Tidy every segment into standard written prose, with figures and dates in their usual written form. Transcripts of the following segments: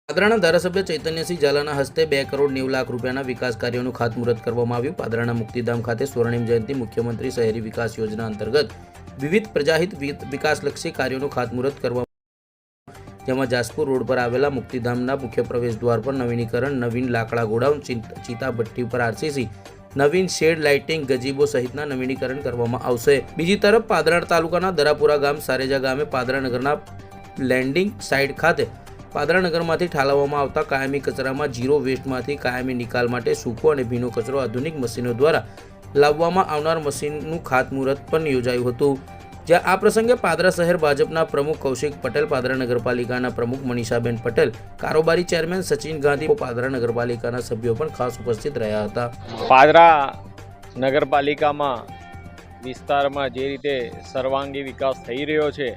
પાદરાના ધારાસભ્ય ચૈતન્યસિંહ ઝાલાના હસ્તે 2 કરોડ 90 લાખ રૂપિયાના વિકાસ કાર્યોનું ખાતમુહૂર્ત કરવામાં આવ્યું। પાદરાના મુક્તિધામ ખાતે સ્વર્ણિમ જયંતિ મુખ્યમંત્રી શહેરી વિકાસ યોજના અંતર્ગત વિવિધ પ્રજાહિત વિકાસલક્ષી કાર્યોનું ખાતમુહૂર્ત કરવામાં જેમાં જાસપુર રોડ પર આવેલા મુક્તિધામના મુખ્ય પ્રવેશ દ્વાર પર નવીનીકરણ, નવીન લાકડા ગોડાઉન, ચિતા ભઠ્ઠી પર આરસીસી, નવીન શેડ લાઇટિંગ, ગજીબો સહિતના નવીનીકરણ કરવામાં આવશે। બીજી તરફ પાદરા તાલુકાના દરાપુરા ગામ સારેજા ગામે પાદરા નગરના લેન્ડિંગ સાઇટ ખાતે પાદરા નગરમાંથી ઠાલવવામાં આવતા કાયમી કચરામાં ઝીરો વેસ્ટમાંથી કાયમી નિકાલ માટે સૂકો અને ભીનો કચરો આધુનિક મશીનો દ્વારા લાવવામાં આવનાર મશીનનું ખાતમુહૂર્ત પણ યોજાયું હતું। જ્યાં આ પ્રસંગે પાદરા શહેર ભાજપના પ્રમુખ કૌશિક પટેલ, પાદરા નગરપાલિકાના પ્રમુખ મનીષાબેન પટેલ, કારોબારી ચેરમેન સચિન ગાંધી, પાદરા નગરપાલિકાના સભ્યો પણ ખાસ ઉપસ્થિત રહ્યા હતા। પાદરા નગરપાલિકામાં વિસ્તારમાં જે રીતે સર્વાંગી વિકાસ થઈ રહ્યો છે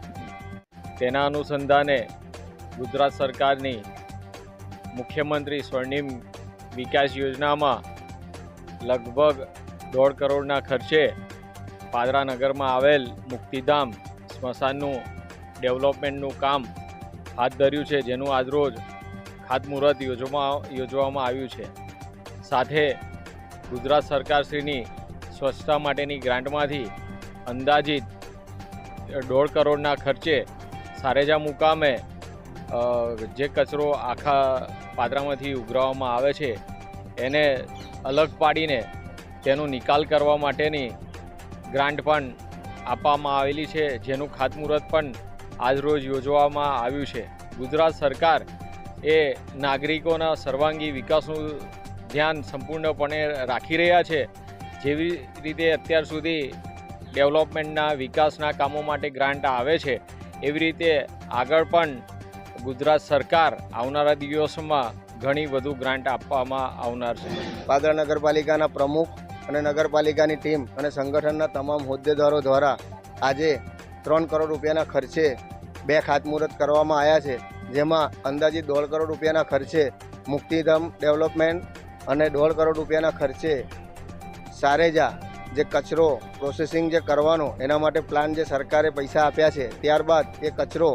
તેના અનુસંધાને ગુજરાત સરકારની મુખ્યમંત્રી સ્વર્ણિમ વિકાસ યોજનામાં લગભગ 1.5 કરોડના ખર્ચે પાદરા નગરમાં આવેલ મુક્તિધામ સ્મશાનનું ડેવલપમેન્ટનું કામ હાથ ધર્યું છે, જેનું આજરોજ ખાતમુહૂર્ત યોજવામાં આવ્યું છે। સાથે ગુજરાત સરકારશ્રીની સ્વચ્છતા માટેની ગ્રાન્ટમાંથી અંદાજિત 1.5 કરોડના ખર્ચે સારેજા મુકામે જે કચરો આખા પાદરામાંથી ઉઘરાવવામાં આવે છે એને અલગ પાડીને તેનો નિકાલ કરવા માટેની ગ્રાન્ટ પણ આપવામાં આવેલી છે, જેનું ખાતમુહૂર્ત પણ આજરોજ યોજવામાં આવ્યું છે। ગુજરાત સરકાર એ નાગરિકોના સર્વાંગી વિકાસનું ધ્યાન સંપૂર્ણપણે રાખી રહ્યા છે। જેવી રીતે અત્યાર સુધી ડેવલપમેન્ટના વિકાસના કામો માટે ગ્રાન્ટ આવે છે, એવી રીતે આગળ પણ ગુજરાત સરકાર આવનારા દિવસોમાં ઘણી વધુ ગ્રાન્ટ આપવામાં આવનાર છે। પાદરા નગરપાલિકાના પ્રમુખ અને નગરપાલિકાની ટીમ અને સંગઠનના તમામ હોદ્દેદારો દ્વારા આજે 3 કરોડ રૂપિયાના ખર્ચે 2 ખાતમુહૂર્ત કરવામાં આવ્યા છે, જેમાં અંદાજિત 1.5 કરોડ રૂપિયાના ખર્ચે મુક્તિધામ ડેવલપમેન્ટ અને 1.5 કરોડ રૂપિયાના ખર્ચે સારેજા જે કચરો પ્રોસેસિંગ જે કરવાનો એના માટે પ્લાન જે સરકારે પૈસા આપ્યા છે, ત્યારબાદ એ કચરો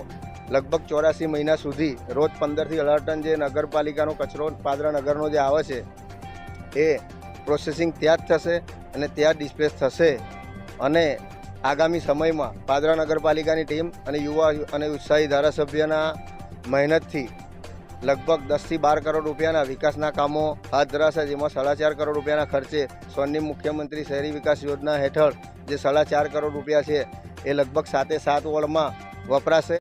લગભગ 84 મહિના સુધી રોજ 15 થી 18 ટન જે નગરપાલિકાનો કચરો પાદરા નગરનો જે આવે છે એ પ્રોસેસિંગ ત્યાં જ થશે અને ત્યાં ડિસ્પેચ થશે। અને આગામી સમયમાં પાદરા નગરપાલિકાની ટીમ અને યુવા અને ઉત્સાહી ધારાસભ્યના મહેનતથી લગભગ 10 થી 12 કરોડ રૂપિયાના વિકાસના કામો હાથ ધરાશે, જેમાં 4.5 કરોડ રૂપિયાના ખર્ચે સ્વર્ણિમ મુખ્યમંત્રી શહેરી વિકાસ યોજના હેઠળ જે 4.5 કરોડ રૂપિયા છે એ લગભગ 7 વોર્ડમાં વપરાશે।